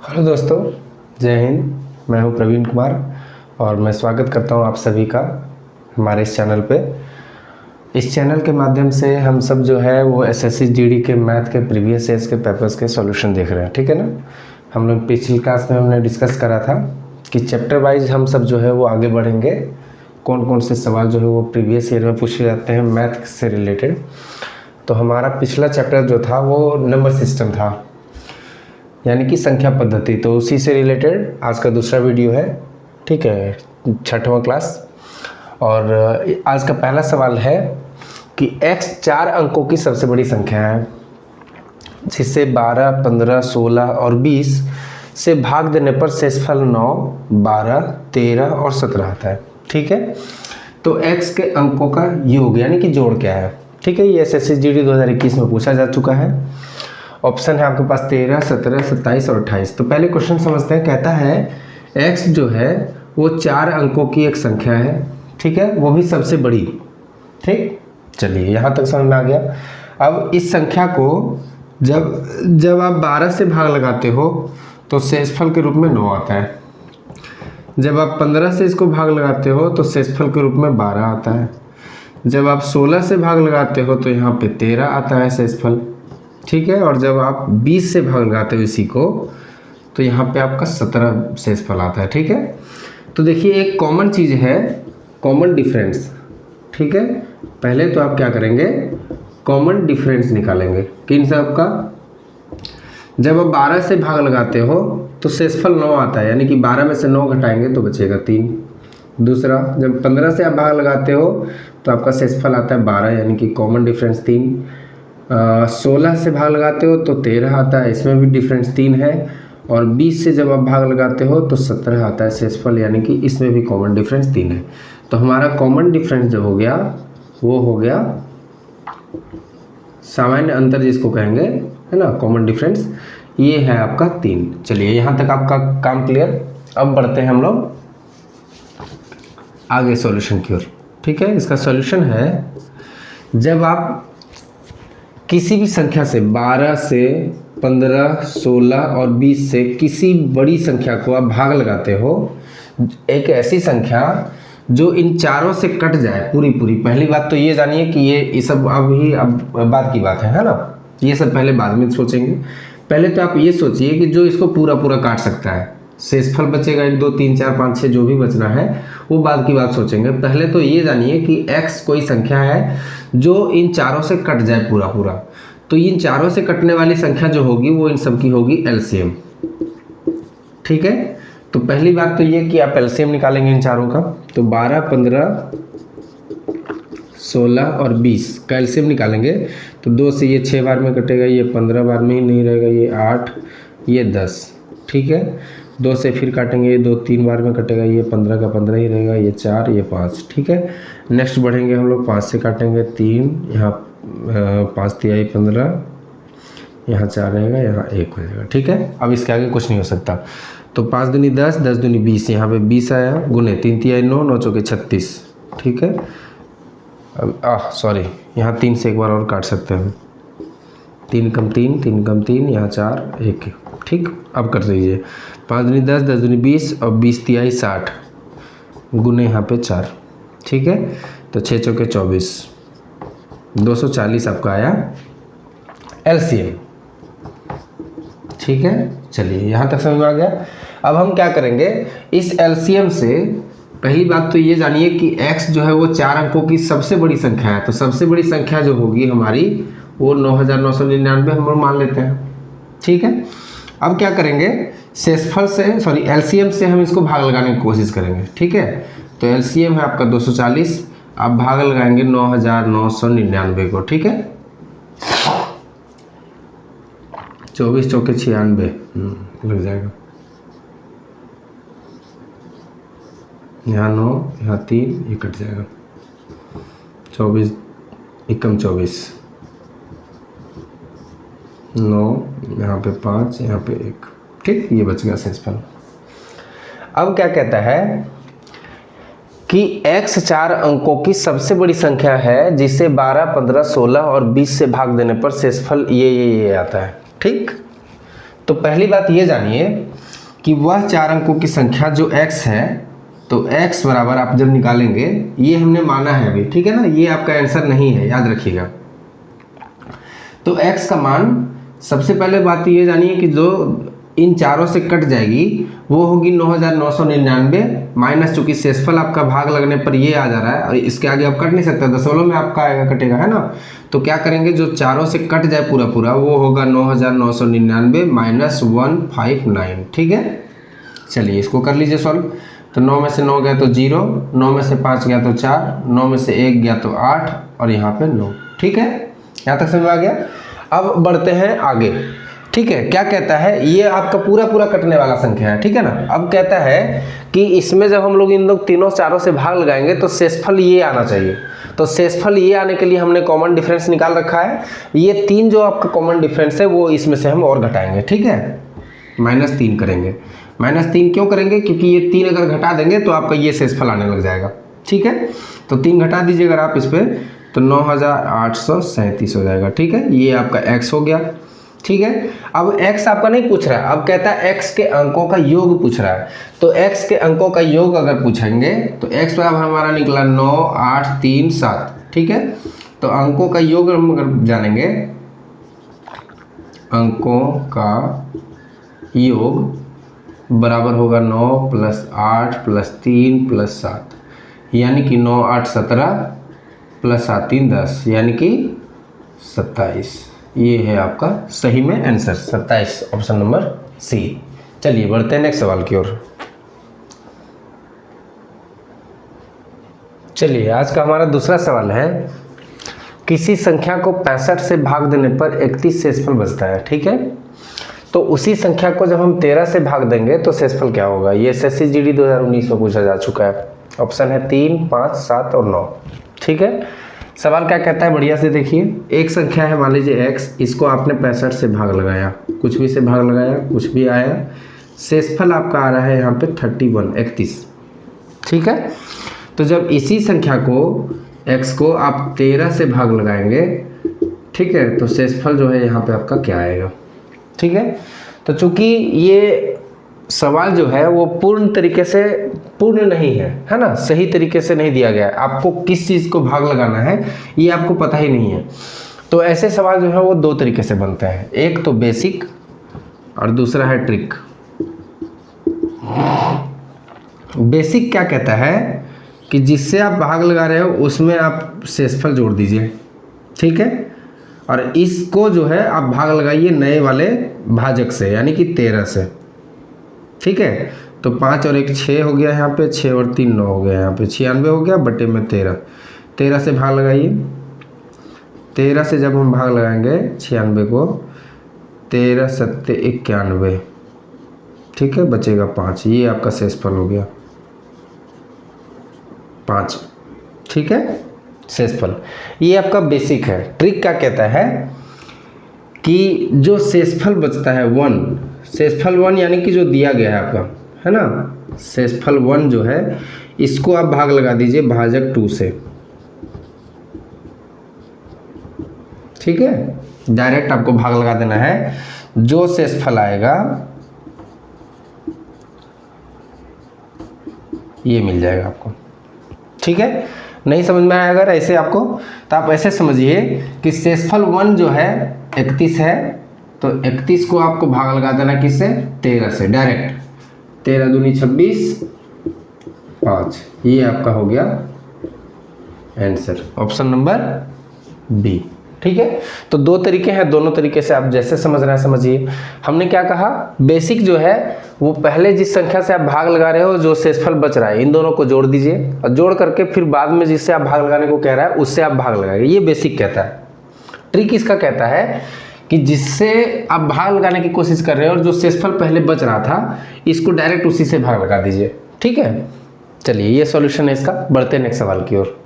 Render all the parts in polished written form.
Hello दोस्तों, जय हिंद। मैं हूं प्रवीण कुमार और मैं स्वागत करता हूं आप सभी का हमारे इस चैनल पे। इस चैनल के माध्यम से हम सब जो है वो एसएससी जीडी के मैथ के प्रीवियस ईयर्स के पेपर्स के सॉल्यूशन देख रहे हैं, ठीक है ना। हम लोग पिछली क्लास में हमने डिस्कस करा था कि चैप्टर वाइज हम सब जो है वो आगे बढ़ेंगे, कौन कौन से सवाल जो है वो प्रीवियस ईयर में पूछे जाते हैं मैथ से रिलेटेड। तो हमारा पिछला चैप्टर जो था वो नंबर सिस्टम था, यानी कि संख्या पद्धति। तो उसी से रिलेटेड आज का दूसरा वीडियो है, ठीक है, 6वां क्लास। और आज का पहला सवाल है कि x 4 अंकों की सबसे बड़ी संख्या है जिसे 12, 15, 16 और 20 से भाग देने पर शेषफल 9, 12, 13 और 17 आता है, ठीक है। तो x के अंकों का योग यानी कि जोड़ क्या है, ठीक है। ये एसएससी जीडी 2021 में पूछा जा चुका है। ऑप्शन है आपके पास 13, 17, 27 और 28। तो पहले क्वेश्चन समझते हैं। कहता है x जो है वो 4 अंकों की एक संख्या है, ठीक है, वो भी सबसे बड़ी, ठीक। चलिए यहाँ तक समझ में आ गया। अब इस संख्या को जब आप 12 से भाग लगाते हो तो शेषफल के रूप में 9 आता है। जब आप 15 से इसको भाग लगाते हो तो शेषफल के रूप में 12 आता है। जब आप 16 से भाग लगाते हो तो यहाँ पे 13 आता है शेषफल, ठीक है। और जब आप 20 से भाग लगाते हो इसी को तो यहाँ पे आपका 17 शेषफल आता है, ठीक है। तो देखिए एक कॉमन चीज़ है, कॉमन डिफरेंस, ठीक है। पहले तो आप क्या करेंगे, कॉमन डिफरेंस निकालेंगे किन सब का। जब आप 12 से भाग लगाते हो तो शेषफल 9 आता है, यानी कि 12 में से 9 घटाएंगे तो बचेगा 3। दूसरा, जब 15 से आप भाग लगाते हो तो आपका शेषफल आता है 12, यानी कि कॉमन डिफरेंस 3। 16 से भाग लगाते हो तो 13 आता है, इसमें भी डिफरेंस 3 है। और 20 से जब आप भाग लगाते हो तो 17 आता है शेषफल, यानी कि इसमें भी कॉमन डिफरेंस 3 है। तो हमारा कॉमन डिफरेंस जो हो गया वो हो गया सामान्य अंतर जिसको कहेंगे, है ना, कॉमन डिफरेंस, ये है आपका 3। चलिए यहाँ तक आपका काम क्लियर। अब बढ़ते हैं हम लोग आगे सॉल्यूशन की ओर, ठीक है। इसका सॉल्यूशन है, जब आप किसी भी संख्या से 12 से 15, 16 और 20 से किसी बड़ी संख्या को आप भाग लगाते हो, एक ऐसी संख्या जो इन चारों से कट जाए पूरी पूरी। पहली बात तो ये जानिए कि ये सब अब बात की बात है ना, ये सब पहले बाद में सोचेंगे। पहले तो आप ये सोचिए कि जो इसको पूरा पूरा काट सकता है, शेषफल बचेगा 1, 2, 3, 4, 5, 6 जो भी बचना है वो बाद की बात सोचेंगे। पहले तो ये जानिए कि x कोई संख्या है जो इन चारों से कट जाए पूरा पूरा। तो इन चारों से कटने वाली संख्या जो होगी वो इन सब की होगी एलसीएम, ठीक है। तो पहली बात तो ये कि आप एलसीएम निकालेंगे इन चारों का। तो 12, 15, 16 और 20 का एलसीएम निकालेंगे तो 2 से ये 6 बार में कटेगा, ये 15 बार में ही नहीं रहेगा, ये 8, ये 10, ठीक है। 2 से फिर काटेंगे, ये 2 3 बार में कटेगा, ये 15 का 15 ही रहेगा, ये 4, ये 5, ठीक है। नेक्स्ट बढ़ेंगे हम लोग, 5 से काटेंगे 3, यहाँ 5 तिहाई 15, यहाँ 4 रहेगा, यहाँ 1 हो जाएगा, ठीक है। अब इसके आगे कुछ नहीं हो सकता। तो 5 दूनी 10, 10 दूनी 20, यहाँ पे 20 आया, गुने 3 तिहाई 9, 9 चौके 36, ठीक है। अब सॉरी, यहाँ 3 से एक बार और काट सकते हैं, 3 कम 3, 3 कम 3, यहाँ 4, 1, ठीक। अब कर दीजिए, 5 दूनी 10, 10 दूनी 20 और 20 तिहाई 60, गुने यहाँ पे 4, ठीक है। तो 6 चौके 24, 240 आपका आया एलसीएम, ठीक है। चलिए यहाँ तक समझ में आ गया। अब हम क्या करेंगे, इस एलसीएम से पहली बात तो ये जानिए कि x जो है वो 4 अंकों की सबसे बड़ी संख्या है। तो सबसे बड़ी संख्या जो होगी हमारी वो 9999 हम लोग मान लेते हैं, ठीक है। अब क्या करेंगे, शेषफल से सॉरी एलसीएम से हम इसको भाग लगाने की कोशिश करेंगे, ठीक है। तो एलसीएम है आपका 240, आप भाग लगाएंगे 9999 को, ठीक है। 24 चौके 96 लग जाएगा, यहाँ 9, यहाँ 3, ये कट जाएगा, 24 एकम 24, 9, यहाँ पे 5, यहाँ पे 1, ठीक। ये बच गया शेषफल। अब क्या कहता है कि x 4 अंकों की सबसे बड़ी संख्या है जिसे 12, 15, 16 और 20 से भाग देने पर शेषफल ये आता है, ठीक। तो पहली बात ये जानिए कि वह 4 अंकों की संख्या जो x है, तो x बराबर आप जब निकालेंगे, ये हमने माना है अभी, ठीक है ना, ये आपका आंसर नहीं है, याद रखिएगा। तो x का मान, सबसे पहले बात ये जानिए कि जो इन चारों से कट जाएगी वो होगी 9999 माइनस, चूंकि शेषफल आपका भाग लगने पर ये आ जा रहा है और इसके आगे आप कट नहीं सकते, दशमलव में आपका आएगा, कटेगा, है ना। तो क्या करेंगे, जो चारों से कट जाए पूरा पूरा वो होगा 9999 माइनस 159, ठीक है। चलिए इसको कर लीजिए सॉल्व। तो 9 में से 9 गया तो 0, 9 में से 5 गया तो 4, 9 में से 1 गया तो 8 और यहाँ पे 9, ठीक है। यहाँ तक समझ में आ गया। अब बढ़ते हैं आगे, ठीक है। क्या कहता है, ये आपका पूरा पूरा कटने वाला संख्या है, ठीक है ना। अब कहता है कि इसमें जब हम लोग इन लोग तीनों चारों से भाग लगाएंगे तो शेषफल ये आना चाहिए। तो शेषफल ये आने के लिए हमने कॉमन डिफरेंस निकाल रखा है। ये 3 जो आपका कॉमन डिफरेंस है वो इसमें से हम और घटाएंगे, ठीक है, -3 करेंगे। -3 क्यों करेंगे, क्योंकि ये 3 अगर घटा देंगे तो आपका ये शेषफल आने लग जाएगा, ठीक है। तो 3 घटा दीजिए अगर आप इस पर, तो 9837 हो जाएगा, ठीक है। ये आपका x हो गया, ठीक है। अब x आपका नहीं पूछ रहा है, अब कहता है x के अंकों का योग पूछ रहा है। तो x के अंकों का योग अगर पूछेंगे तो x बराबर हमारा निकला 9 8 3 7, ठीक है। तो अंकों का योग हम अगर जानेंगे, अंकों का योग बराबर होगा 9 + 8 + 3 + 7, यानी कि 9 8 17 + 7 3 10, यानी कि 27। ये है आपका सही में आंसर 27, ऑप्शन नंबर सी। चलिए बढ़ते हैं नेक्स्ट सवाल की ओर। चलिए आज का हमारा दूसरा सवाल है, किसी संख्या को 65 से भाग देने पर 31 शेषफल बचता है, ठीक है। तो उसी संख्या को जब हम 13 से भाग देंगे तो शेषफल क्या होगा, ये एसएससी जीडी 2019 में पूछा जा चुका है। ऑप्शन है 3 5 7 और 9, ठीक है। सवाल क्या कहता है, बढ़िया से देखिए। एक संख्या है, मान लीजिए x, इसको आपने 65 से भाग लगाया, कुछ भी से भाग लगाया, कुछ भी आया, शेषफल आपका आ रहा है यहाँ पे 31, ठीक है। तो जब इसी संख्या को x को आप 13 से भाग लगाएंगे, ठीक है, तो शेषफल जो है यहाँ पे आपका क्या आएगा, ठीक है। तो चूंकि ये सवाल जो है वो पूर्ण तरीके से पूर्ण नहीं है ना, सही तरीके से नहीं दिया गया है, आपको किस चीज़ को भाग लगाना है ये आपको पता ही नहीं है। तो ऐसे सवाल जो है वो 2 तरीके से बनते हैं, एक तो बेसिक और दूसरा है ट्रिक। बेसिक क्या कहता है कि जिससे आप भाग लगा रहे हो उसमें आप शेषफल जोड़ दीजिए, ठीक है, और इसको जो है आप भाग लगाइए नए वाले भाजक से, यानी कि 13 से, ठीक है। तो 5 और 1 6 हो गया यहाँ पे, 6 और 3 9 हो गया यहाँ पे, 96 हो गया बटे में 13, 13 से भाग लगाइए। 13 से जब हम भाग लगाएंगे 96 को, 13 7 91, ठीक है, बचेगा 5, ये आपका शेषफल हो गया 5, ठीक है, शेषफल। ये आपका बेसिक है। ट्रिक क्या कहता है कि जो शेषफल बचता है 1, शेषफल 1 यानी कि जो दिया गया है आपका, है ना, शेषफल 1 जो है इसको आप भाग लगा दीजिए भाजक 2 से, ठीक है, डायरेक्ट आपको भाग लगा देना है। जो शेषफल आएगा ये मिल जाएगा आपको, ठीक है। नहीं समझ में आया अगर ऐसे आपको, तो आप ऐसे समझिए कि शेषफल 1 जो है 31 है, तो 31 को आपको भाग लगा देना किससे, 13 से, डायरेक्ट 13 दूनी 26 5, ये आपका हो गया आंसर, ऑप्शन नंबर बी, ठीक है। तो 2 तरीके हैं, दोनों तरीके से आप जैसे समझ रहे हैं समझिए। हमने क्या कहा, बेसिक जो है वो पहले जिस संख्या से आप भाग लगा रहे हो जो शेषफल बच रहा है इन दोनों को जोड़ दीजिए, और जोड़ करके फिर बाद में जिससे आप भाग लगाने को कह रहा है उससे आप भाग लगाइए, ये बेसिक कहता है। ट्रिक इसका कहता है कि जिससे आप भाग लगाने की कोशिश कर रहे हो और जो शेषफल पहले बच रहा था इसको डायरेक्ट उसी से भाग लगा दीजिए, ठीक है। चलिए ये सॉल्यूशन है इसका। बढ़ते हैं नेक्स्ट सवाल की ओर।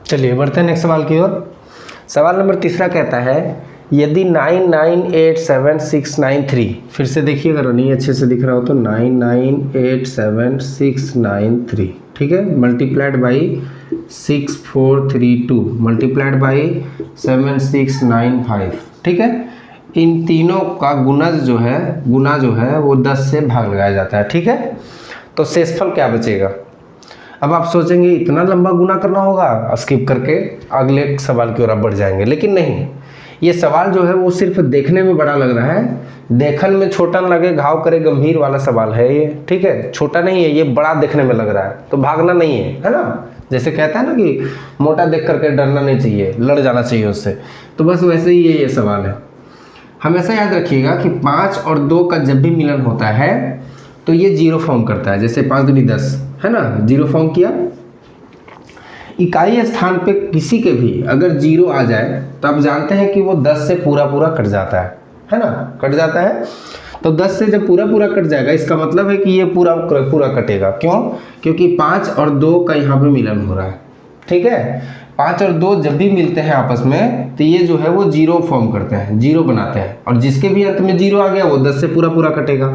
चलिए बढ़ते हैं नेक्स्ट सवाल की ओर। सवाल नंबर 3 कहता है, यदि 9987693, फिर से देखिए अगर नहीं अच्छे से दिख रहा हो तो 9987693, ठीक है, मल्टीप्लाइड बाई 6432 मल्टीप्लाइड बाई 7695, ठीक है। इन तीनों का गुना जो है वो 10 से भाग लगाया जाता है। ठीक है, तो शेषफल क्या बचेगा। अब आप सोचेंगे इतना लंबा गुना करना होगा, स्किप करके अगले सवाल की ओर आप बढ़ जाएंगे, लेकिन नहीं, ये सवाल जो है वो सिर्फ देखने में बड़ा लग रहा है, देखन में छोटा न लगे घाव करे गंभीर वाला सवाल है ये। ठीक है, छोटा नहीं है, ये बड़ा देखने में लग रहा है, तो भागना नहीं है ना। जैसे कहता है ना कि मोटा देख करके डरना नहीं चाहिए, लड़ जाना चाहिए उससे, तो बस वैसे ही ये सवाल है। हमेशा याद रखिएगा कि 5 और 2 का जब भी मिलन होता है तो ये जीरो फॉर्म करता है। जैसे 5 दूनी 10 है ना, जीरो फॉर्म किया। इकाई स्थान पे किसी के भी अगर जीरो आ जाए तो आप जानते हैं कि वो 10 से पूरा कट जाता है ना, कट जाता है। तो 10 से जब पूरा कट जाएगा, इसका मतलब है कि ये पूरा कटेगा। क्यों? क्योंकि 5 और 2 का यहाँ पे मिलन हो रहा है। ठीक है, 5 और 2 जब भी मिलते हैं आपस में तो ये जो है वो जीरो फॉर्म करते हैं, जीरो बनाते हैं, और जिसके भी अंत में जीरो आ गया वो 10 से पूरा कटेगा।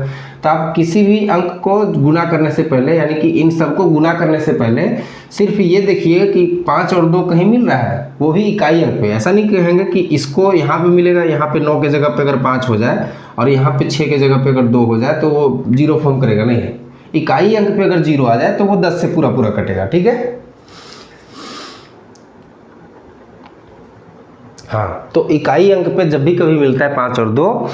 तो आप किसी भी अंक को गुना करने से पहले, यानी कि इन सबको गुना करने से पहले सिर्फ ये देखिए कि 5 और 2 कहीं मिल रहा है, वो भी इकाई अंक पे। ऐसा नहीं कहेंगे कि इसको यहाँ पे मिलेगा, यहाँ पे 9 के जगह पे अगर 5 हो जाए और यहाँ पे 6 के जगह पे अगर 2 हो जाए तो वो जीरो फॉर्म करेगा, नहीं। इकाई अंक पे अगर जीरो आ जाए तो वो 10 से पूरा कटेगा। ठीक है, हाँ, तो इकाई अंक पे जब भी कभी मिलता है 5 और 2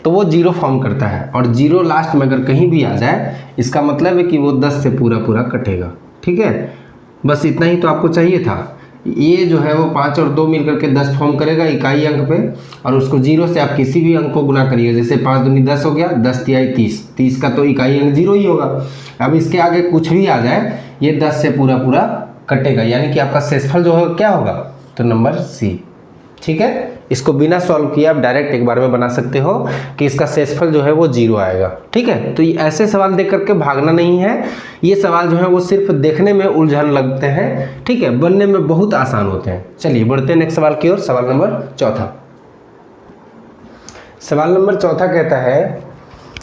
तो वो जीरो फॉर्म करता है, और जीरो लास्ट में अगर कहीं भी आ जाए इसका मतलब है कि वो 10 से पूरा कटेगा। ठीक है, बस इतना ही तो आपको चाहिए था। ये जो है वो 5 और 2 मिल करके 10 फॉर्म करेगा इकाई अंक पे, और उसको जीरो से आप किसी भी अंक को गुना करिए। जैसे 5 दूनी 10 हो गया, 10 तिहाई 30, 30 का तो इकाई अंक जीरो ही होगा। अब इसके आगे कुछ भी आ जाए ये 10 से पूरा कटेगा, यानी कि आपका शेषफल जो है क्या होगा, तो नंबर सी। ठीक है, इसको बिना सॉल्व किए आप डायरेक्ट एक बार में बना सकते हो कि इसका शेषफल जो है वो जीरो आएगा। ठीक है, तो ये ऐसे सवाल देख करके भागना नहीं है। ये सवाल जो है वो सिर्फ देखने में उलझन लगते हैं, ठीक है, बनने में बहुत आसान होते हैं। चलिए बढ़ते हैं नेक्स्ट सवाल की ओर। सवाल नंबर चौथा। सवाल नंबर चौथा कहता है,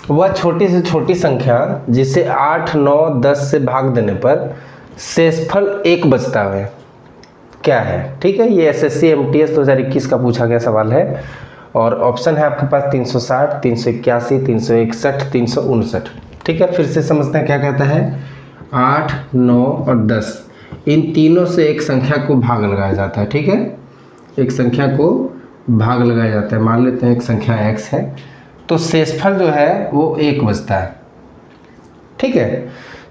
वह छोटी से छोटी संख्या जिसे 8, 9, 10 से भाग देने पर शेषफल 1 बचता है, क्या है। ठीक है, ये SSC MTS 2021 का पूछा गया सवाल है, और ऑप्शन है आपके पास 360, 381, 361, 359। ठीक है, फिर से समझते हैं क्या कहता है। 8, 9 और 10 इन तीनों से एक संख्या को भाग लगाया जाता है। ठीक है, एक संख्या को भाग लगाया जाता है। मान लेते हैं एक संख्या x है, तो शेषफल जो है वो 1 बचता है। ठीक है,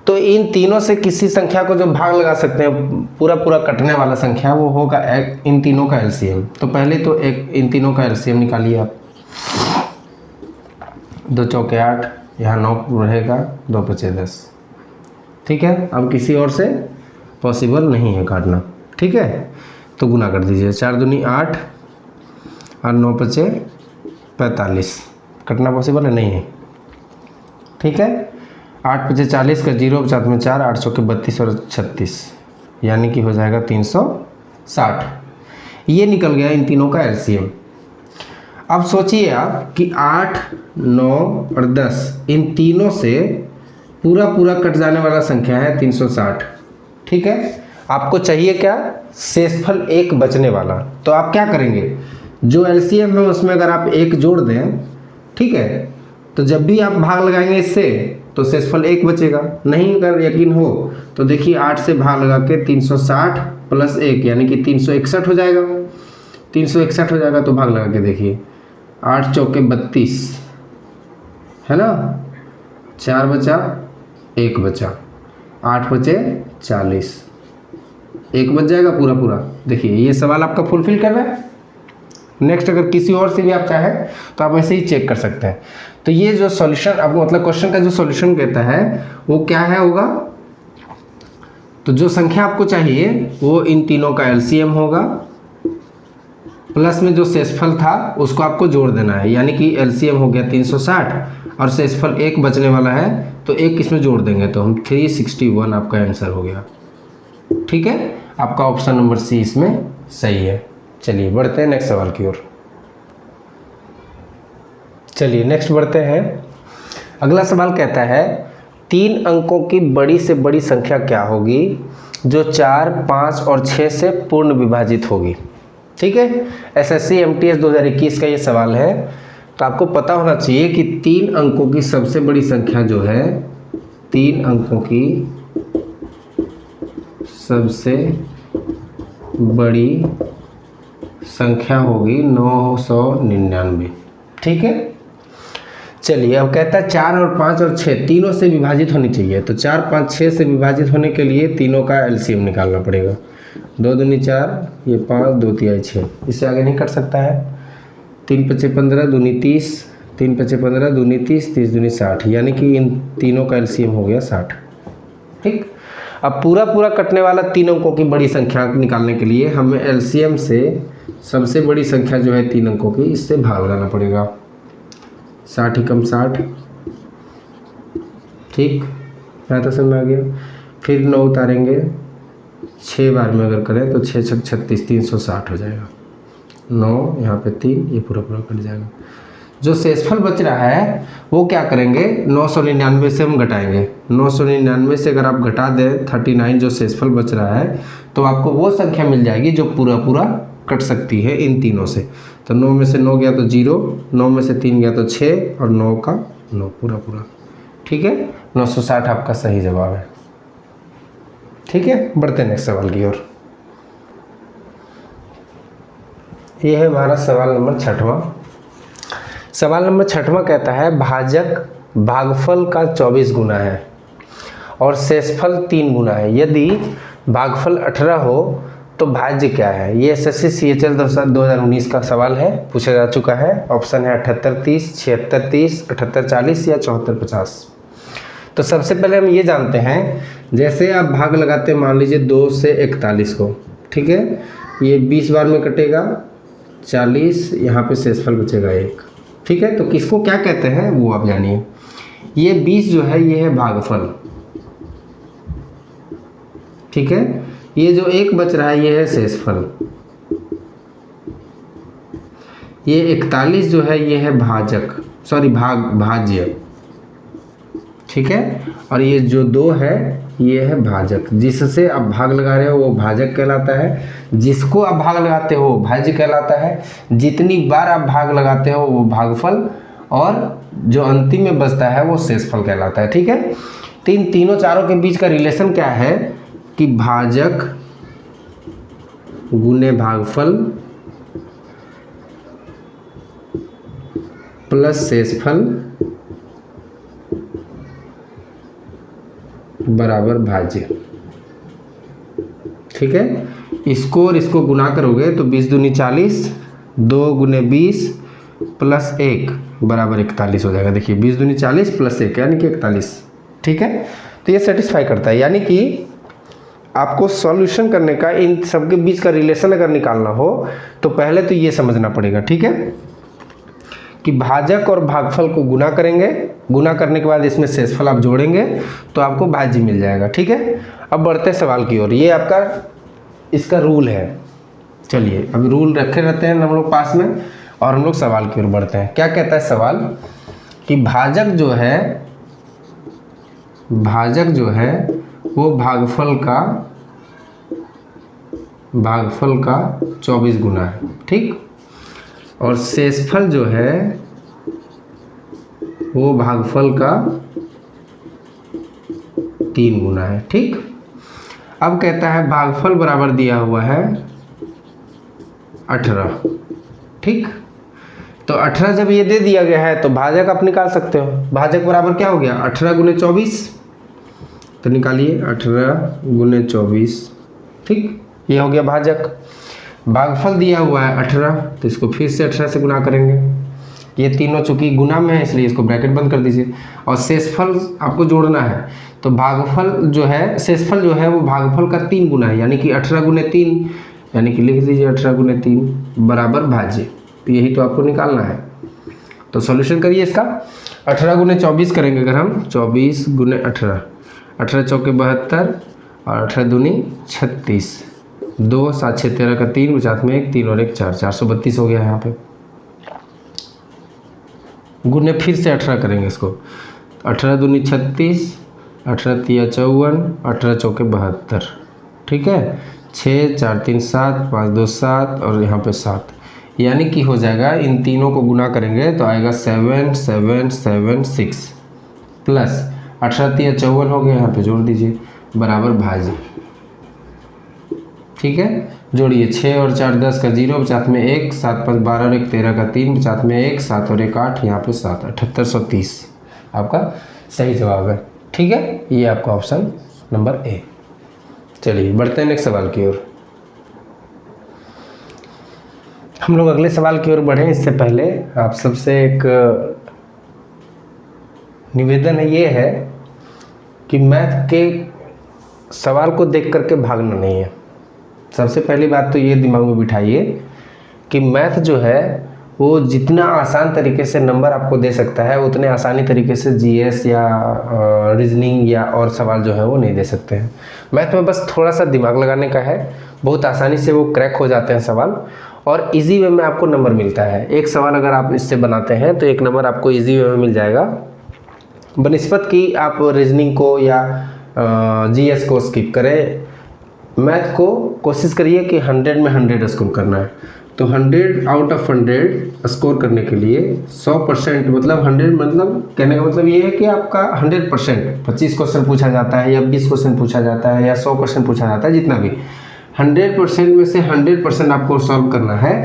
तो इन तीनों से किसी संख्या को जो भाग लगा सकते हैं, पूरा कटने वाला संख्या, वो होगा इन तीनों का एलसीएम। तो पहले तो इन तीनों का एलसीएम निकालिए आप। 2 चौके 8, यहाँ 9 रहेगा, 2 बचे 10। ठीक है, अब किसी और से पॉसिबल नहीं है काटना। ठीक है, तो गुना कर दीजिए। 4 दूनी 8 और 9 बचे 45। कटना पॉसिबल है, नहीं है। ठीक है, 8 बचे 40 का जीरो बचा में 4, 8 चौके 32 और 36, यानी कि हो जाएगा 360। ये निकल गया इन तीनों का एलसीएम। अब सोचिए आप कि 8, 9 और 10 इन तीनों से पूरा कट जाने वाला संख्या है 360। ठीक है, आपको चाहिए क्या, शेषफल 1 बचने वाला। तो आप क्या करेंगे, जो एलसीएम है उसमें अगर आप 1 जोड़ दें, ठीक है, तो जब भी आप भाग लगाएंगे इससे तो शेषफल 1 बचेगा। नहीं अगर यकीन हो तो देखिए 8 से भाग लगा के 360 प्लस 1 यानी कि 361 हो जाएगा। 361 हो जाएगा तो भाग लगा के देखिए, 8 चौके 32 है ना, 4 बचा 1 बचा, 8 बचे 40, 1 बच जाएगा पूरा। देखिए ये सवाल आपका फुलफिल कर रहा है। नेक्स्ट अगर किसी और से भी आप चाहें तो आप ऐसे ही चेक कर सकते हैं। तो ये जो सॉल्यूशन आपको, मतलब क्वेश्चन का जो सॉल्यूशन कहता है वो क्या है होगा, तो जो संख्या आपको चाहिए वो इन तीनों का एलसीएम होगा, प्लस में जो शेषफल था उसको आपको जोड़ देना है, यानी कि एलसीएम हो गया 360 और शेषफल 1 बचने वाला है तो 1 इसमें जोड़ देंगे तो हम 361 आपका आंसर हो गया। ठीक है, आपका ऑप्शन नंबर सी इसमें सही है। चलिए बढ़ते हैं नेक्स्ट सवाल की ओर। चलिए नेक्स्ट बढ़ते हैं। अगला सवाल कहता है, 3 अंकों की बड़ी से बड़ी संख्या क्या होगी जो 4, 5 और 6 से पूर्ण विभाजित होगी। ठीक है, एसएससी एमटीएस 2021 का ये सवाल है। तो आपको पता होना चाहिए कि 3 अंकों की सबसे बड़ी संख्या जो है, 3 अंकों की सबसे बड़ी संख्या होगी 999। ठीक है, चलिए अब कहता है 4 और 5 और 6 तीनों से विभाजित होनी चाहिए। तो 4, 5, 6 से विभाजित होने के लिए तीनों का एलसीएम निकालना पड़ेगा। 2 दूनी 4, ये 5, 2 तिहाई 6, इससे आगे नहीं कर सकता है। 3 पचे 15, दूनी 30, 3 पचे 15, दूनी 30, 30 दूनी 60, यानी कि इन तीनों का एलसीएम हो गया 60। ठीक, अब पूरा पूरा कटने वाला 3 अंकों की बड़ी संख्या निकालने के लिए हमें एलसीएम से सबसे बड़ी संख्या जो है 3 अंकों की, इससे भाग लगाना पड़ेगा। 60 एकम 60, ठीक, यहाँ तो समझ में आ गया। फिर 9 उतारेंगे, 6 बार में अगर करें तो 6 छक 36, 360 हो जाएगा। 9 यहाँ पे 3, ये पूरा पूरा कट जाएगा। जो शेषफल बच रहा है वो क्या करेंगे, 999 से हम घटाएंगे। 999 से अगर आप घटा दें 39, जो शेषफल बच रहा है, तो आपको वो संख्या मिल जाएगी जो पूरा पूरा कट सकती है इन तीनों से। तो 9 में से 9 गया तो 0, 9 में से 3 गया तो 6, और 9 का 9 पूरा पूरा। ठीक है, 960 आपका सही जवाब है। ठीक है, बढ़ते नेक्स्ट सवाल की ओर। ये है हमारा सवाल नंबर 6वां। सवाल नंबर 6वां कहता है भाजक भागफल का 24 गुना है और शेषफल 3 गुना है। यदि भागफल 18 हो तो भाज्य क्या है। ये एसएससी सीएचएल 2019 का सवाल है, पूछा जा चुका है। ऑप्शन है 78 30, 76 30, 78 40 या 74 50। तो सबसे पहले हम ये जानते हैं, जैसे आप भाग लगाते हैं, मान लीजिए 2 से 41 को, ठीक है, ये 20 बार में कटेगा, 40, यहाँ पे शेषफल बचेगा 1। ठीक है, तो किसको क्या कहते हैं वो आप जानिए। ये 20 जो है ये है भागफल, ठीक है। ये जो 1 बच रहा है ये है शेषफल। ये 41 जो है ये है भाजक, सॉरी भाज्य, ठीक है। और ये जो 2 है ये है भाजक। जिससे आप भाग लगा रहे हो वो भाजक कहलाता है, जिसको आप भाग लगाते हो वो भाज्य कहलाता है। जितनी बार आप भाग लगाते हो वो भागफल, और जो अंतिम में बचता है वो शेषफल कहलाता है। ठीक है, तो इन तीनों चारों के बीच का रिलेशन क्या है कि भाजक गुने भागफल प्लस शेषफल बराबर भाज्य। ठीक है, इसको और इसको गुना करोगे तो 20 दूनी 40, 2 गुने 20 प्लस 1 बराबर 41 हो जाएगा। देखिए 20 दूनी 40 प्लस 1 यानी कि 41। ठीक है, तो ये सेटिस्फाई करता है। यानी कि आपको सॉल्यूशन करने का, इन सबके बीच का रिलेशन अगर निकालना हो तो पहले तो ये समझना पड़ेगा, ठीक है, कि भाजक और भागफल को गुना करेंगे, गुना करने के बाद इसमें शेषफल आप जोड़ेंगे तो आपको भाज्य मिल जाएगा। ठीक है, अब बढ़ते हैं सवाल की ओर। ये आपका इसका रूल है। चलिए अभी रूल रखे रहते हैं हम लोग पास में, और हम लोग सवाल की ओर बढ़ते हैं। क्या कहता है सवाल कि भाजक जो है वो भागफल का 24 गुना है, ठीक, और शेषफल जो है वो भागफल का 3 गुना है। ठीक, अब कहता है भागफल बराबर दिया हुआ है 18। ठीक, तो 18 जब ये दे दिया गया है तो भाजक आप निकाल सकते हो। भाजक बराबर क्या हो गया, 18 गुने 24, तो निकालिए 18 गुने 24। ठीक, ये हो गया भाजक। भागफल दिया हुआ है 18, तो इसको फिर से 18 से गुना करेंगे। ये तीनों चूंकि गुना में है इसलिए इसको ब्रैकेट बंद कर दीजिए, और शेषफल आपको जोड़ना है। तो भागफल जो है, शेषफल जो है वो भागफल का 3 गुना है, यानी कि 18 गुने 3, यानी कि लिख दीजिए 18 गुने 3 बराबर भाज्य। तो यही तो आपको निकालना है। तो सॉल्यूशन करिए इसका। 18 गुने 24 करेंगे अगर हम, 24 गुने 18, 18 चौके 72 और 18 दूनी 36, 2 7 6 13 का 3, 50 में 1, 3 और 1 4, 432 हो गया यहाँ पे। गुने फिर से 18 करेंगे इसको, 18 दूनी 36, 18 तिया 54, 18 चौके 72। ठीक है, 6 4 3 7 5 2 7 और यहाँ पे 7, यानी कि हो जाएगा इन तीनों को गुना करेंगे तो आएगा 7 7 7 6 प्लस 18 3 54 हो गया, यहाँ पे जोड़ दीजिए बराबर भाज्य। ठीक है, जोड़िए 6 और 4 10 का 0, 50 में 1, 7 5 12 और 1 13 का 3, 50 में 1, 7 और 1 8, यहाँ पे 7, 7830 आपका सही जवाब है। ठीक है, ये आपका ऑप्शन नंबर ए। चलिए बढ़ते हैं नेक्स्ट सवाल की ओर। हम लोग अगले सवाल की ओर बढ़ें इससे पहले आप सबसे एक निवेदन है, ये है कि मैथ के सवाल को देख करके भागना नहीं है। सबसे पहली बात तो ये दिमाग में बिठाइए कि मैथ जो है वो जितना आसान तरीके से नंबर आपको दे सकता है उतने आसानी तरीके से जीएस या रीजनिंग या और सवाल जो है वो नहीं दे सकते हैं। मैथ में बस थोड़ा सा दिमाग लगाने का है, बहुत आसानी से वो क्रैक हो जाते हैं सवाल और इजी वे में आपको नंबर मिलता है। एक सवाल अगर आप इससे बनाते हैं तो एक नंबर आपको इजी वे में मिल जाएगा, बनिस्बत कि आप रीजनिंग को या जीएस को स्किप करें। मैथ को कोशिश करिए कि 100 में 100 स्कोर करना है, तो 100 आउट ऑफ 100 स्कोर करने के लिए 100% मतलब 100 मतलब कहने का मतलब ये है कि आपका 100%, 25 क्वेश्चन पूछा जाता है या 20 क्वेश्चन पूछा जाता है या 100 क्वेश्चन पूछा जाता है, जितना भी 100% में से 100% आपको सॉल्व करना है।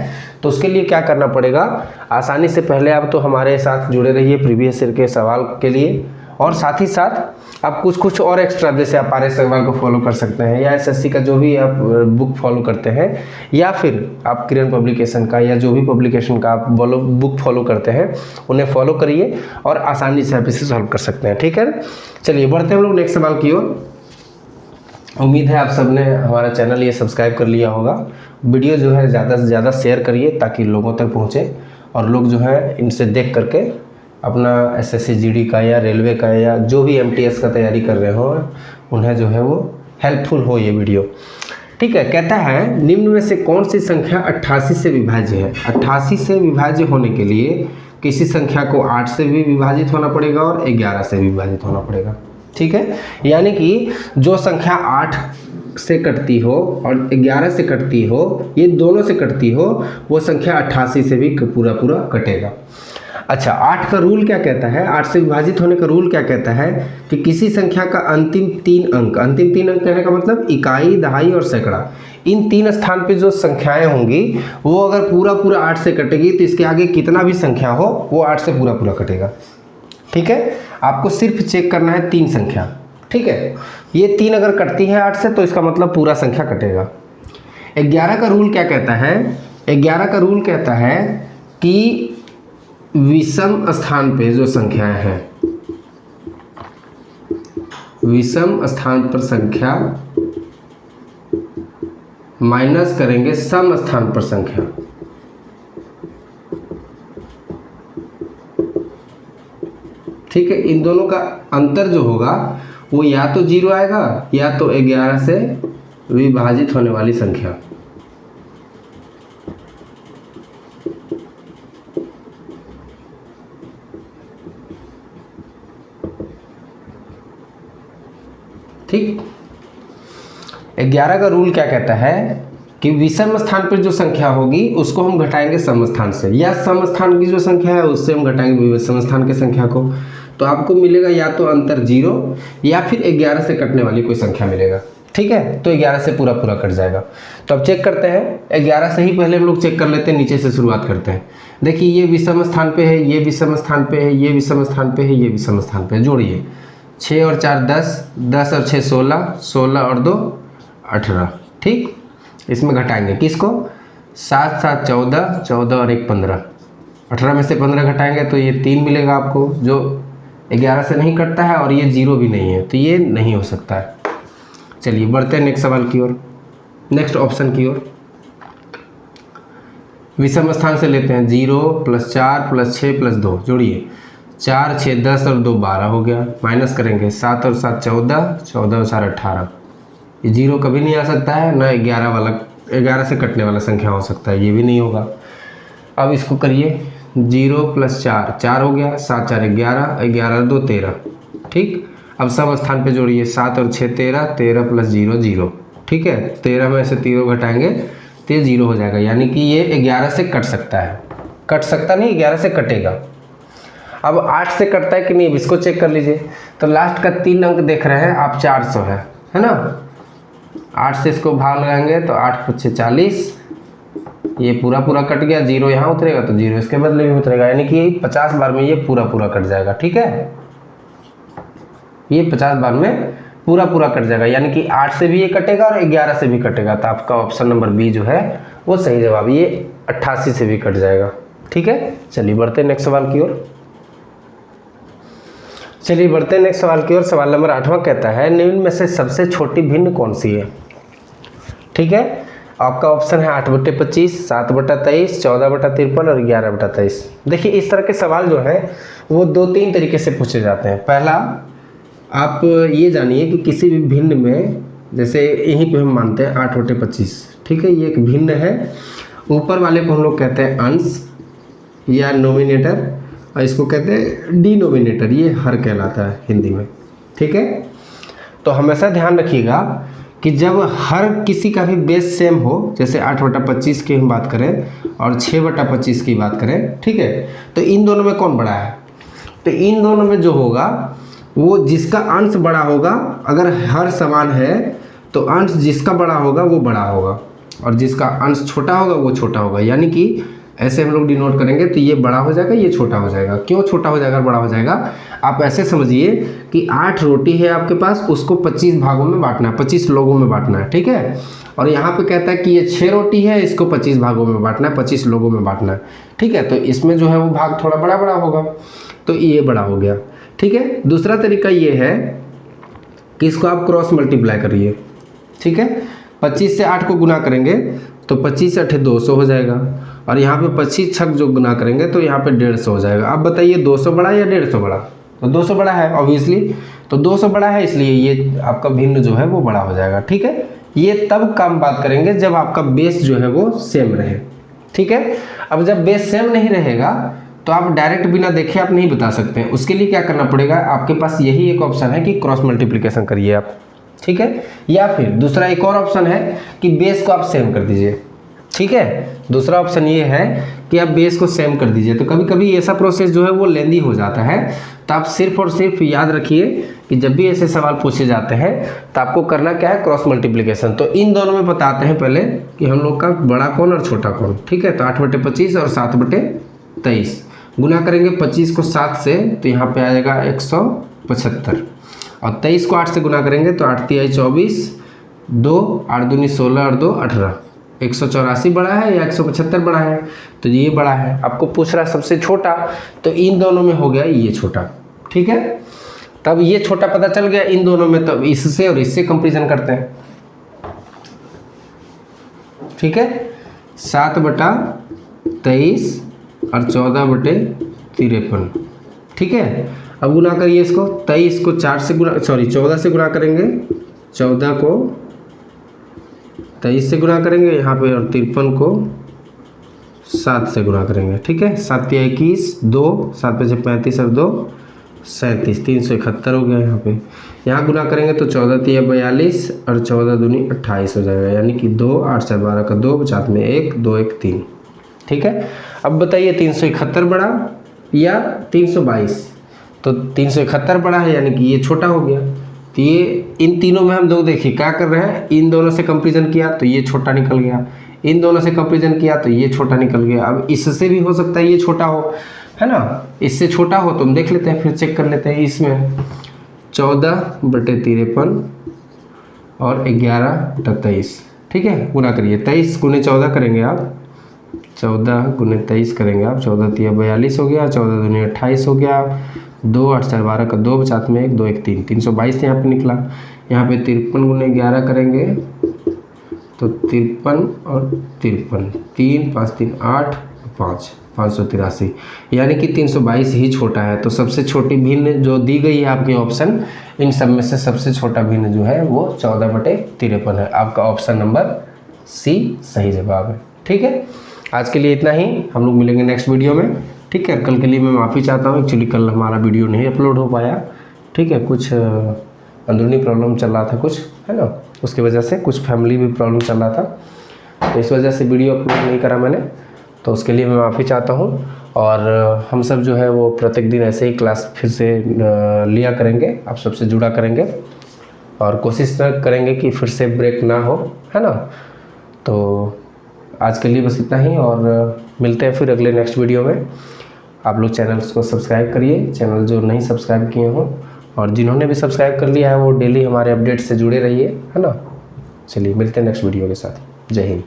तो उसके लिए क्या करना पड़ेगा, आसानी से पहले आप तो हमारे साथ जुड़े रहिए प्रीवियस ईयर के सवाल के लिए, और साथ ही साथ आप कुछ और एक्स्ट्रा, जैसे आप आर एस अग्रवाल को फॉलो कर सकते हैं या एसएससी का जो भी आप बुक फॉलो करते हैं, या फिर आप किरण पब्लिकेशन का या जो भी पब्लिकेशन का आप बुक फॉलो करते हैं उन्हें फॉलो करिए और आसानी से आप इसे सॉल्व कर सकते हैं। ठीक है, चलिए बढ़ते हैं हम लोग नेक्स्ट सवाल की ओर। उम्मीद है आप सबने हमारा चैनल ये सब्सक्राइब कर लिया होगा। वीडियो जो है ज़्यादा से ज़्यादा शेयर करिए ताकि लोगों तक पहुँचे और लोग जो है इनसे देख करके अपना एसएससी जीडी का या रेलवे का या जो भी एमटीएस का तैयारी कर रहे हो उन्हें जो है वो हेल्पफुल हो ये वीडियो। ठीक है, कहता है निम्न में से कौन सी संख्या 88 से विभाज्य है। 88 से विभाज्य होने के लिए किसी संख्या को 8 से भी विभाजित होना पड़ेगा और 11 से भी विभाजित होना पड़ेगा। ठीक है, यानी कि जो संख्या 8 से कटती हो और 11 से कटती हो, ये दोनों से कटती हो, वो संख्या 88 से भी पूरा कटेगा। अच्छा, 8 का रूल क्या कहता है, 8 से विभाजित होने का रूल क्या कहता है कि किसी संख्या का अंतिम 3 अंक, अंतिम 3 अंक कहने का मतलब इकाई, दहाई और सैकड़ा, इन 3 स्थान पे जो संख्याएं होंगी वो अगर पूरा 8 से कटेगी तो इसके आगे कितना भी संख्या हो वो 8 से पूरा कटेगा। ठीक है, आपको सिर्फ चेक करना है 3 संख्या। ठीक है, ये 3 अगर कटती है 8 से तो इसका मतलब पूरा संख्या कटेगा। 11 का रूल क्या कहता है, 11 का रूल कहता है कि विषम स्थान पे जो संख्याएं हैं, विषम स्थान पर संख्या माइनस करेंगे सम स्थान पर संख्या। ठीक है, इन दोनों का अंतर जो होगा वो या तो 0 आएगा या तो 11 से विभाजित होने वाली संख्या। ठीक, 11 का रूल क्या कहता है कि विषम स्थान पर जो संख्या होगी उसको हम घटाएंगे सम स्थान से, या सम स्थान की जो संख्या है उससे हम घटाएंगे विषम स्थान की संख्या को, तो आपको मिलेगा या तो अंतर 0 या फिर 11 से कटने वाली कोई संख्या मिलेगा। ठीक है, तो 11 से पूरा कर जाएगा। तो अब चेक करते हैं, 11 से ही पहले हम लोग चेक कर लेते हैं, नीचे से शुरुआत करते हैं। देखिए ये विषम स्थान पे है, ये विषम स्थान पे है, ये विषम स्थान पे है, ये विषम स्थान पे है। जोड़िए 6 और 4 10, 10 और 6 16, 16 और 2 18। ठीक, इसमें घटाएंगे किसको, 7 7 14, 14 और 1 15, 18 में से 15 घटाएंगे तो ये 3 मिलेगा आपको, जो 11 से नहीं कटता है और ये 0 भी नहीं है, तो ये नहीं हो सकता है। चलिए बढ़ते हैं नेक्स्ट सवाल की ओर, नेक्स्ट ऑप्शन की ओर। विषम स्थान से लेते हैं 0 + 4 + 6 + 2, जोड़िए 4 6 10 और 2 12 हो गया, माइनस करेंगे 7 और 7 14, 14 और 4 18। ये 0 कभी नहीं आ सकता है, ना 11 से कटने वाला संख्या हो सकता है, ये भी नहीं होगा। अब इसको करिए 0 + 4, 4 हो गया, 7 4 11, 11 और 2 13। ठीक, अब सम स्थान पे जोड़िए 7 और 6 13, 13 + 0 0, ठीक है, 13 में से 0 घटाएंगे तो ये 0 हो जाएगा, यानी कि ये 11 से कट सकता है, कट सकता नहीं, 11 से कटेगा। अब 8 से कटता है कि नहीं, अब इसको चेक कर लीजिए। तो लास्ट का 3 अंक देख रहे हैं आप, 400 है ना। 8 से इसको भाग लगाएंगे तो 8 × 5 = 40, ये पूरा कट गया, 0 यहाँ उतरेगा तो 0 इसके बदले में उतरेगा, यानी कि 50 बार में ये पूरा कट जाएगा। ठीक है, ये 50 बार में पूरा कट जाएगा, यानी कि 8 से भी ये कटेगा और 11 से भी कटेगा। तो आपका ऑप्शन नंबर बी जो है वो सही जवाब, ये 88 से भी कट जाएगा। ठीक है, चलिए बढ़ते हैं नेक्स्ट सवाल की ओर। सवाल नंबर 8वां कहता है, निम्न में से सबसे छोटी भिन्न कौन सी है। ठीक है, आपका ऑप्शन है 8/25, 7/23, 14/53 और 11/23। देखिए इस तरह के सवाल जो है वो 2-3 तरीके से पूछे जाते हैं। पहला, आप ये जानिए कि किसी भी भिन्न में, जैसे यहीं पे हम मानते हैं 8/25, ठीक है, ये एक भिन्न है, ऊपर वाले को हम लोग कहते हैं अंश या नोमिनेटर, और इसको कहते हैं डिनोमिनेटर, ये हर कहलाता है हिंदी में। ठीक है, तो हमेशा ध्यान रखिएगा कि जब हर किसी का भी बेस सेम हो, जैसे 8/25 की हम बात करें और 6/25 की बात करें, ठीक है, तो इन दोनों में कौन बड़ा है, तो इन दोनों में जो होगा वो जिसका अंश बड़ा होगा, अगर हर समान है तो अंश जिसका बड़ा होगा वो बड़ा होगा और जिसका अंश छोटा होगा वो छोटा होगा, यानी कि ऐसे हम लोग डिनोट करेंगे तो ये बड़ा हो जाएगा, ये छोटा हो जाएगा। क्यों छोटा हो जाएगा और बड़ा हो जाएगा, आप ऐसे समझिए कि 8 रोटी है आपके पास, उसको 25 भागों में बांटना है, 25 लोगों में बांटना है। ठीक है, और यहाँ पे कहता है कि ये 6 रोटी है, इसको 25 भागों में बांटना है, 25 लोगों में बांटना है। ठीक है, तो इसमें जो है वो भाग थोड़ा बड़ा होगा, तो ये बड़ा हो गया। ठीक है, दूसरा तरीका ये है कि इसको आप क्रॉस मल्टीप्लाई करिए। ठीक है, 25 से 8 को गुना करेंगे तो 25 8 200 हो जाएगा, और यहाँ पे 25 छक जो गुना करेंगे तो यहाँ पे 150 हो जाएगा। अब बताइए 200 बड़ा या 150 बड़ा, तो 200 बड़ा है ऑब्वियसली, तो 200 बड़ा है, इसलिए ये आपका भिन्न जो है वो बड़ा हो जाएगा। ठीक है, ये तब काम बात करेंगे जब आपका बेस जो है वो सेम रहे। ठीक है, अब जब बेस सेम नहीं रहेगा तो आप डायरेक्ट बिना देखे आप नहीं बता सकते हैं, उसके लिए क्या करना पड़ेगा, आपके पास यही एक ऑप्शन है कि क्रॉस मल्टीप्लिकेशन करिए आप। ठीक है, या फिर दूसरा एक और ऑप्शन है कि बेस को आप सेम कर दीजिए। ठीक है, दूसरा ऑप्शन ये है कि आप बेस को सेम कर दीजिए। तो कभी कभी ऐसा प्रोसेस जो है वो लेंदी हो जाता है, तो आप सिर्फ और सिर्फ याद रखिए कि जब भी ऐसे सवाल पूछे जाते हैं तो आपको करना क्या है, क्रॉस मल्टीप्लिकेशन। तो इन दोनों में बताते हैं पहले कि हम लोग का बड़ा कौन और छोटा कौन। ठीक है, तो 8/25 और 7/23 गुना करेंगे 25 को 7 से तो यहाँ पे आ जाएगा 175, और 23 को 8 से गुना करेंगे तो 8 × 3 = 24, 2 8 दूनी 16 और 2 18, 184 बड़ा है या 175 बड़ा है, तो ये बड़ा है। आपको पूछ रहा है सबसे छोटा, तो इन दोनों में हो गया ये छोटा। ठीक है, तब ये छोटा पता चल गया इन दोनों में, तब इससे और इससे कंपैरिजन करते हैं। ठीक है, 7/23 और 14/53। ठीक है, अब गुना करिए इसको, 23 को 14 से गुना करेंगे, 14 को 23 से गुना करेंगे यहाँ पे, और 53 को 7 से गुना करेंगे। ठीक है, 7 × 21, 2 7 × 5 = 35 और 2 37, 371 हो गया। यहाँ गुना करेंगे तो 14 × 3 = 42 और 14 दूनी 28 हो जाएगा, यानी कि 2 8 × 12 का 2, 50 में 1 2 1 3। ठीक है, अब बताइए 371 बड़ा या 322, तो 371 बड़ा है, यानी कि ये छोटा हो गया। तो ये इन तीनों में हम दो देखिए क्या कर रहे हैं, इन दोनों से कंपैरिजन किया तो ये छोटा निकल गया, इन दोनों से कंपैरिजन किया तो ये छोटा निकल गया। अब इससे भी हो सकता है ये छोटा हो, है ना, इससे छोटा हो तो हम देख लेते हैं, फिर चेक कर लेते हैं। इसमें 14/53 और 11/23। ठीक है, गुना करिए, 23 × 14 करेंगे आप, 14 × 23 करेंगे आप, 14 × 3 = 42 हो गया, 14 दूनी 28 हो गया, 2 8 × 12 का 2, 50 में 1 2 1 3, 322 यहाँ पे निकला। यहाँ पे 53 × 11 करेंगे तो 53 और 53, 3 5 3 8 5, 583, यानी कि 322 ही छोटा है। तो सबसे छोटी भिन्न जो दी गई है आपके ऑप्शन, इन सब में से सबसे छोटा भिन्न जो है वो 14/53 है। आपका ऑप्शन नंबर सी सही जवाब है। ठीक है, आज के लिए इतना ही, हम लोग मिलेंगे नेक्स्ट वीडियो में। ठीक है, कल के लिए मैं माफ़ी चाहता हूँ, एक्चुअली कल हमारा वीडियो नहीं अपलोड हो पाया। ठीक है, कुछ अंदरूनी प्रॉब्लम चल रहा था कुछ, है ना, उसकी वजह से कुछ फैमिली भी प्रॉब्लम चल रहा था, तो इस वजह से वीडियो अपलोड नहीं करा मैंने, तो उसके लिए मैं माफ़ी चाहता हूँ। और हम सब जो है वो प्रत्येक दिन ऐसे ही क्लास फिर से लिया करेंगे, आप सबसे जुड़ा करेंगे और कोशिश करेंगे कि फिर से ब्रेक ना हो, है ना। तो आज के लिए बस इतना ही, और मिलते हैं फिर अगले नेक्स्ट वीडियो में। आप लोग चैनल्स को सब्सक्राइब करिए, चैनल जो नहीं सब्सक्राइब किए हों, और जिन्होंने भी सब्सक्राइब कर लिया है वो डेली हमारे अपडेट से जुड़े रहिए, है ना। चलिए मिलते हैं नेक्स्ट वीडियो के साथ। जय हिंद।